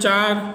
4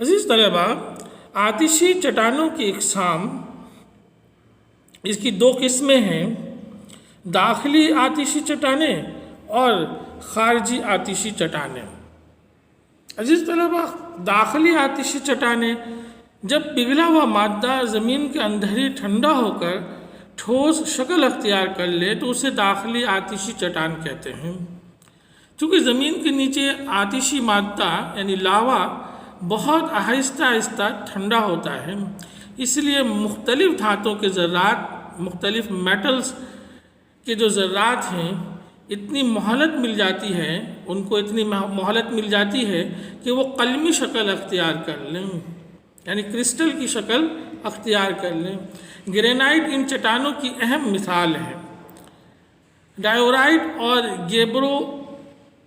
عزیز طلبہ، آتشی چٹانوں کی اقسام، اس کی دو قسمیں ہیں، داخلی آتشی چٹانیں اور خارجی آتشی چٹانیں۔ عزیز طلبہ، داخلی آتشی چٹانیں جب پگھلا ہوا مادہ زمین کے اندر ہی ٹھنڈا ہو کر ٹھوس شکل اختیار کر لے تو اسے داخلی آتشی چٹان کہتے ہیں۔ چونکہ زمین کے نیچے آتشی مادہ یعنی لاوا بہت آہستہ آہستہ ٹھنڈا ہوتا ہے، اس لیے مختلف دھاتوں کے ذرات، مختلف میٹلز کے جو ذرات ہیں، اتنی مہلت مل جاتی ہے، ان کو اتنی مہلت مل جاتی ہے کہ وہ قلمی شکل اختیار کر لیں، یعنی کرسٹل کی شکل اختیار کر لیں۔ گرینائٹ ان چٹانوں کی اہم مثال ہے۔ ڈائیورائٹ اور گیبرو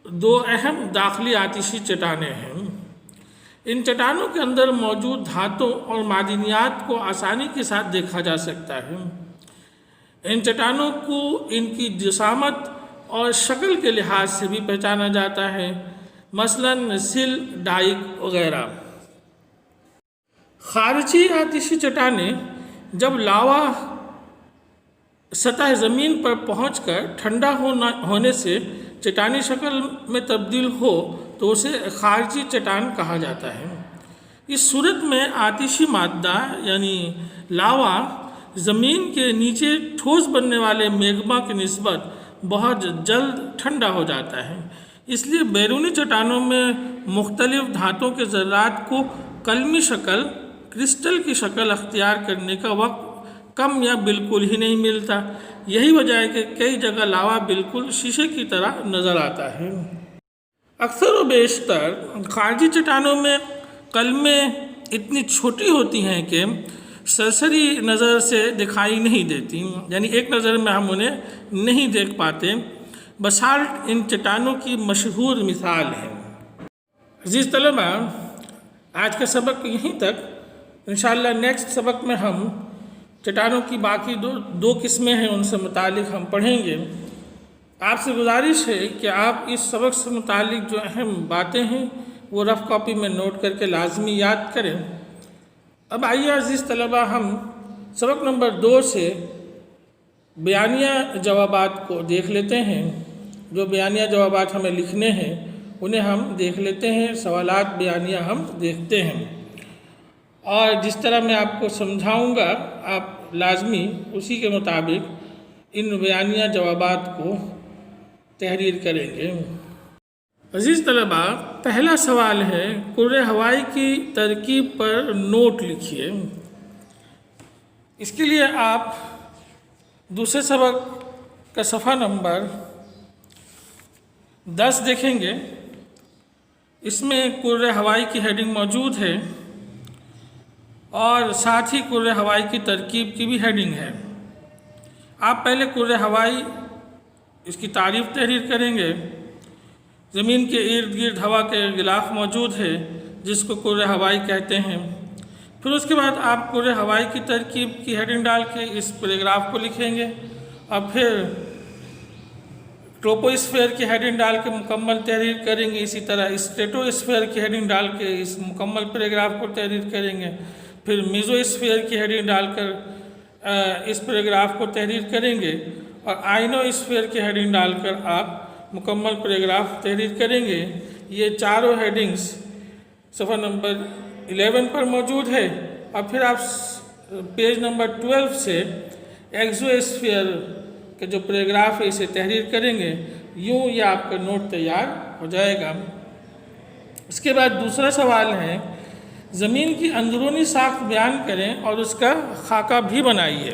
دو اہم داخلی آتشی چٹانیں ہیں۔ ان چٹانوں کے اندر موجود دھاتوں اور معدنیات کو آسانی کے ساتھ دیکھا جا سکتا ہے۔ ان چٹانوں کو ان کی جسامت اور شکل کے لحاظ سے بھی پہچانا جاتا ہے، مثلاً سل، ڈائک وغیرہ۔ خارجی آتشی چٹانیں جب لاوا سطح زمین پر پہنچ کر ٹھنڈا ہونے سے چٹانی شکل میں تبدیل ہو تو اسے خارجی چٹان کہا جاتا ہے۔ اس صورت میں آتشی مادہ یعنی لاوا زمین کے نیچے ٹھوس بننے والے میگما کی نسبت بہت جلد ٹھنڈا ہو جاتا ہے، اس لیے بیرونی چٹانوں میں مختلف دھاتوں کے ذرات کو قلمی شکل، کرسٹل کی شکل اختیار کرنے کا وقت کم یا بالکل ہی نہیں ملتا۔ یہی وجہ ہے کہ کئی جگہ لاوا بالکل شیشے کی طرح نظر آتا ہے۔ اکثر و بیشتر خارجی چٹانوں میں قلمیں اتنی چھوٹی ہوتی ہیں کہ سرسری نظر سے دکھائی نہیں دیتی، یعنی ایک نظر میں ہم انہیں نہیں دیکھ پاتے۔ بسالٹ ان چٹانوں کی مشہور مثال ہے۔ عزیز طلبہ، آج کا سبق یہیں تک۔ انشاءاللہ نیکسٹ سبق میں ہم چٹانوں کی باقی دو قسمیں ہیں، ان سے متعلق ہم پڑھیں گے۔ آپ سے گزارش ہے کہ آپ اس سبق سے متعلق جو اہم باتیں ہیں وہ رف کاپی میں نوٹ کر کے لازمی یاد کریں۔ اب آئیے عزیز طلبہ، ہم سبق نمبر 2 سے بیانیہ جوابات کو دیکھ لیتے ہیں۔ جو بیانیہ جوابات ہمیں لکھنے ہیں انہیں ہم دیکھ لیتے ہیں، سوالات بیانیہ ہم دیکھتے ہیں، اور جس طرح میں آپ کو سمجھاؤں گا آپ لازمی اسی کے مطابق ان بیانیہ جوابات کو تحریر کریں گے۔ عزیز طلبہ، پہلا سوال ہے، کرۂ ہوائی کی ترکیب پر نوٹ لکھیے۔ اس کے لیے آپ دوسرے سبق کا صفحہ نمبر 10 دیکھیں گے۔ اس میں کرۂ ہوائی کی ہیڈنگ موجود ہے اور ساتھ ہی کرۂ ہوائی کی ترکیب کی بھی ہیڈنگ ہے۔ آپ پہلے کرۂ ہوائی اس کی تعریف تحریر کریں گے۔ زمین کے ارد گرد ہوا کے غلاف موجود ہے جس کو کرۂ ہوائی کہتے ہیں۔ پھر اس کے بعد آپ کرۂ ہوائی کی ترکیب کی ہیڈنگ ڈال کے اس پیراگراف کو لکھیں گے، اور پھر ٹروپوسفیئر کی ہیڈنگ ڈال کے مکمل تحریر کریں گے۔ اسی طرح اسٹریٹوسفیئر کی ہیڈنگ ڈال کے اس مکمل پیراگراف کو تحریر کریں گے۔ پھر میزوسفیئر کی ہیڈنگ ڈال کر اس پیراگراف کو تحریر کریں گے، اور آئنوسفیئر کی ہیڈنگ ڈال کر آپ مکمل پیراگراف تحریر کریں گے۔ یہ چاروں ہیڈنگز صفحہ نمبر 11 پر موجود ہے، اور پھر آپ پیج نمبر 12 سے ایگزوسفیئر کے جو پیراگراف ہے اسے تحریر کریں گے۔ یوں یہ آپ کا نوٹ تیار ہو جائے گا۔ اس کے بعد دوسرا سوال ہے، زمین کی اندرونی ساخت بیان کریں اور اس کا خاکہ بھی بنائیے۔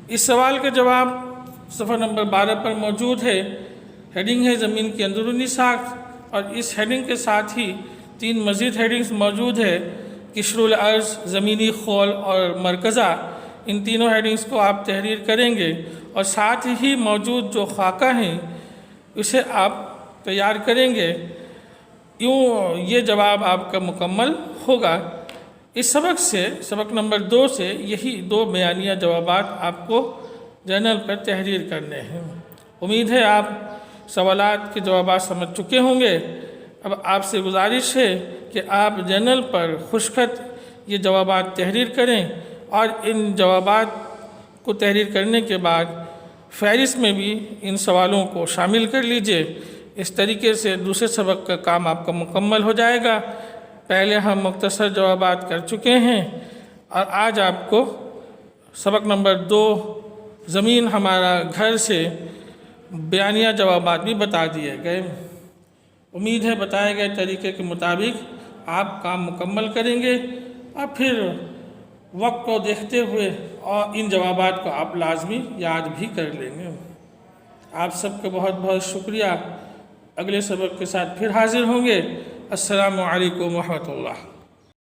اس سوال کا جواب صفحہ نمبر 12 پر موجود ہے۔ ہیڈنگ ہے زمین کی اندرونی ساخت، اور اس ہیڈنگ کے ساتھ ہی 3 مزید ہیڈنگز موجود ہے، قشر الارض، زمینی خول اور مرکزہ۔ ان تینوں ہیڈنگز کو آپ تحریر کریں گے، اور ساتھ ہی موجود جو خاکہ ہیں اسے آپ تیار کریں گے۔ یوں یہ جواب آپ کا مکمل ہوگا۔ اس سبق سے، سبق نمبر 2 سے، یہی 2 بیانیہ جوابات آپ کو جرنل پر تحریر کرنے ہیں۔ امید ہے آپ سوالات کے جوابات سمجھ چکے ہوں گے۔ اب آپ سے گزارش ہے کہ آپ جنرل پر خشخط یہ جوابات تحریر کریں اور ان جوابات کو تحریر کرنے کے بعد فہرست میں بھی ان سوالوں کو شامل کر لیجئے۔ اس طریقے سے دوسرے سبق کا کام آپ کا مکمل ہو جائے گا۔ پہلے ہم مختصر جوابات کر چکے ہیں اور آج آپ کو سبق نمبر 2 زمین ہمارا گھر سے بیانیہ جوابات بھی بتا دیے گئے۔ امید ہے بتائے گئے طریقے کے مطابق آپ کام مکمل کریں گے اور پھر وقت کو دیکھتے ہوئے اور ان جوابات کو آپ لازمی یاد بھی کر لیں گے۔ آپ سب کا بہت بہت شکریہ۔ اگلے سبق کے ساتھ پھر حاضر ہوں گے۔ السلام علیکم ورحمۃ اللہ۔